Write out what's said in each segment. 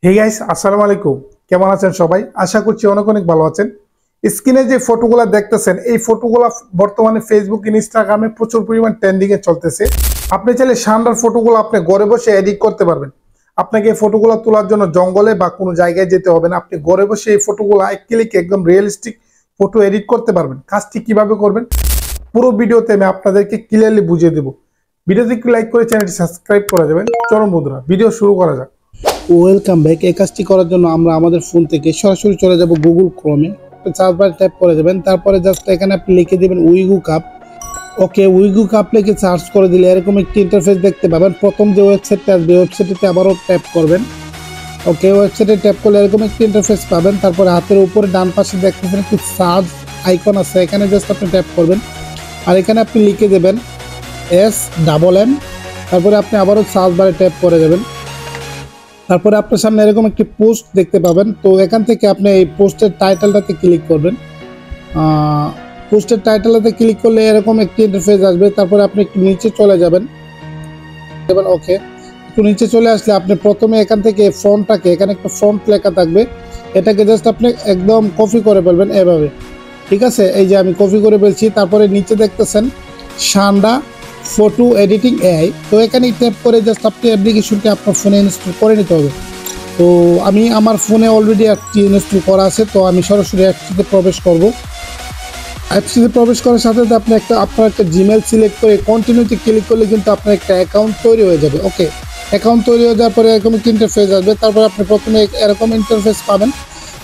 Hey guys, আসসালামু আলাইকুম। কেমন আছেন সবাই? আশা করছি অনেক অনেক ভালো আছেন। স্ক্রিনে যে ফটোগুলো দেখতেছেন, এই ফটোগুলো বর্তমানে ফেসবুক, ইনস্টাগ্রামে প্রচুর পরিমাণ ট্রেন্ডিং এ চলতেছে। আপনি চাইলে শানদার ফটোগুলো আপনি ঘরে বসে এডিট করতে পারবেন। আপনাকে এই ফটোগুলো তোলার জন্য জঙ্গলে বা কোনো জায়গায় যেতে হবে না। আপনি ঘরে বসে এই ফটোগুলো এক ক্লিকে একদম রিয়েলিস্টিক ফটো এডিট করতে পারবেন। কাজটি কিভাবে করবেন পুরো ভিডিওতে আমি আপনাদেরকে ক্লিয়ারলি বুঝিয়ে দেব। ভিডিওতে একটু লাইক করে চ্যানেলটি সাবস্ক্রাইব করে যাবেন। চলুন বন্ধুরা, ভিডিও শুরু করা যাক। Welcome back. এই কাজটি করার জন্য আমরা আমাদের ফোন থেকে সরাসরি চলে যাব গুগল ক্রোমে, সার্চ বার ট্যাপ করে যাবেন। তারপরে জাস্ট এখানে আপনি লিখে দেবেন উইগু কাপ। ওকে, উইগু কাপ লিখে সার্চ করে দিলে এরকম একটি ইন্টারফেস দেখতে পাবেন। প্রথম যে ওয়েবসাইটটা আসবে, ওয়েবসাইটে আবারও ট্যাপ করবেন। ওকে, ওয়েবসাইটে ট্যাপ করলে এরকম একটি ইন্টারফেস পাবেন। তারপরে হাতের উপরে ডান পাশে দেখতেছেন একটি সার্চ আইকন আছে, এখানে জাস্ট আপনি ট্যাপ করবেন। আর এখানে আপনি লিখে দেবেন SMM। তারপরে আপনি আবারও সার্চ বারে ট্যাপ করে যাবেন। তারপরে আপনার সামনে এরকম একটি পোস্ট দেখতে পাবেন। তো এখান থেকে আপনি এই পোস্টের টাইটেলটাতে ক্লিক করবেন। পোস্টের টাইটেলটাতে ক্লিক করলে এরকম একটি ইন্টারফেস আসবে। তারপরে আপনি একটু নিচে চলে যাবেন। ওকে, একটু নিচে চলে আসলে আপনি প্রথমে এখান থেকে ফন্টটাকে, এখানে একটা ফন্ট লেখা থাকবে, এটাকে জাস্ট আপনি একদম কপি করে ফেলবেন এভাবে। ঠিক আছে, এই যে আমি কপি করে ফেলছি। তারপরে নিচে দেখতেছেন শানদা ফটো এডিটিং এআই। তো এখানে ট্যাপ করে জাস্ট আপনি অ্যাপ্লিকেশনটি আপনার ফোনে ইনস্টল করে নিতে হবে। তো আমি আমার ফোনে অলরেডি অ্যাপটি ইনস্টল করা আছে, তো আমি সরাসরি অ্যাপটিতে প্রবেশ করব। অ্যাপটিতে প্রবেশ করার সাথে সাথে আপনি আপনার একটা জিমেল সিলেক্ট করে কন্টিনিউতে ক্লিক করলে কিন্তু আপনার একটা অ্যাকাউন্ট তৈরি হয়ে যাবে। ওকে, অ্যাকাউন্ট তৈরি হয়ে যাওয়ার পরে এরকম একটা ইন্টারফেস আসবে। তারপরে আপনি প্রথমে এরকম ইন্টারফেস পাবেন।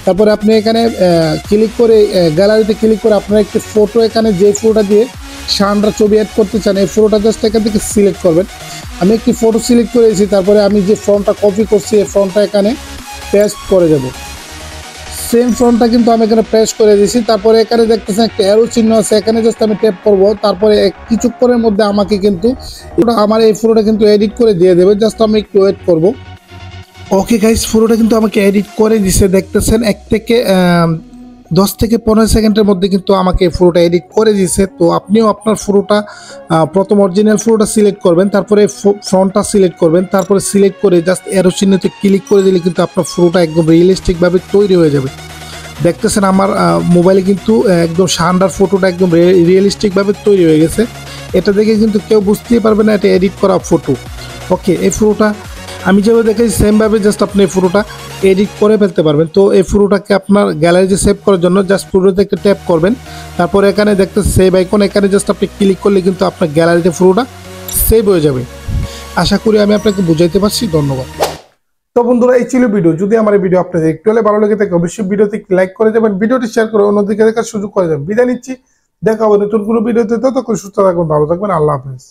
তারপরে আপনি এখানে ক্লিক করে গ্যালারিতে ক্লিক করে আপনার একটি ফটো, এখানে যে ফটোটা দিয়ে শানরা ছবি অ্যাড করতে চান এই ফটোটা জাস্ট এখান থেকে সিলেক্ট করবেন। আমি একটি ফটো সিলেক্ট করেছি। তারপরে আমি যে ফর্মটা কপি করছি এই ফর্মটা এখানে পেস্ট করে দেব। সেম ফর্মটা কিন্তু আমি এখানে পেস্ট করে দিয়েছি। তারপরে এখানে দেখতেছেন একটা অ্যারো চিহ্ন আছে, এখানে জাস্ট আমি ট্যাপ করব। তারপরে কিছুক্ষণের মধ্যে আমাকে কিন্তু আমার এই ফটোটা কিন্তু এডিট করে দিয়ে দেবে। জাস্ট আমি একটু ওয়েট করব। ওকে গাইস, ফটোটা কিন্তু আমাকে এডিট করে দিছে। দেখতেছেন 1 থেকে 10 থেকে 15 সেকেন্ডের মধ্যে কিন্তু আমাকে ফটোটা এডিট করে দিয়েছে। তো আপনিও আপনার ফটোটা প্রথম অরিজিনাল ফটোটা সিলেক্ট করবেন, তারপরে ফ্রন্টটা সিলেক্ট করবেন, তারপরে সিলেক্ট করে জাস্ট অ্যারো চিহ্নতে ক্লিক করে দিলে কিন্তু আপনার ফটোটা একদম রিয়েলিস্টিকভাবে তৈরি হয়ে যাবে। দেখতেছেন আমার মোবাইলে কিন্তু একদম শানদার ফটোটা একদম রিয়েলিস্টিকভাবে তৈরি হয়ে গেছে। এটা দেখে কিন্তু কেউ বুঝতেই পারবে না এটা এডিট করা ফটো। ওকে, এই ফটোটা আমি যেভাবে দেখেছি সেমভাবে জাস্ট আপনি এই ফটোটা এডিট করে ফেলতে পারবেন। তো এই ফটোটাকে আপনার গ্যালারিতে সেভ করার জন্য জাস্ট ফটোতে একটা ট্যাপ করবেন। তারপরে এখানে দেখতে সেভ আইকন, এখানে জাস্ট আপনি ক্লিক করলে কিন্তু আপনার গ্যালারিতে ফটোটা সেভ হয়ে যাবে। আশা করি আমি আপনাকে বুঝাইতে পারছি। ধন্যবাদ। তো বন্ধুরা, এই ছিল ভিডিও। যদি আমার এই ভিডিও আপনাদের একটু হলে ভালো লেগে থাকে অবশ্যই ভিডিওতে লাইক করে যাবেন, ভিডিওটি শেয়ার করে অন্যদিকে দেখার সুযোগ করে যাবেন। বিদায় নিচ্ছি, দেখা হবে নতুন কোনো ভিডিওতে। ততক্ষণ সুস্থ থাকবেন, ভালো থাকবেন। আল্লাহ হাফেজ।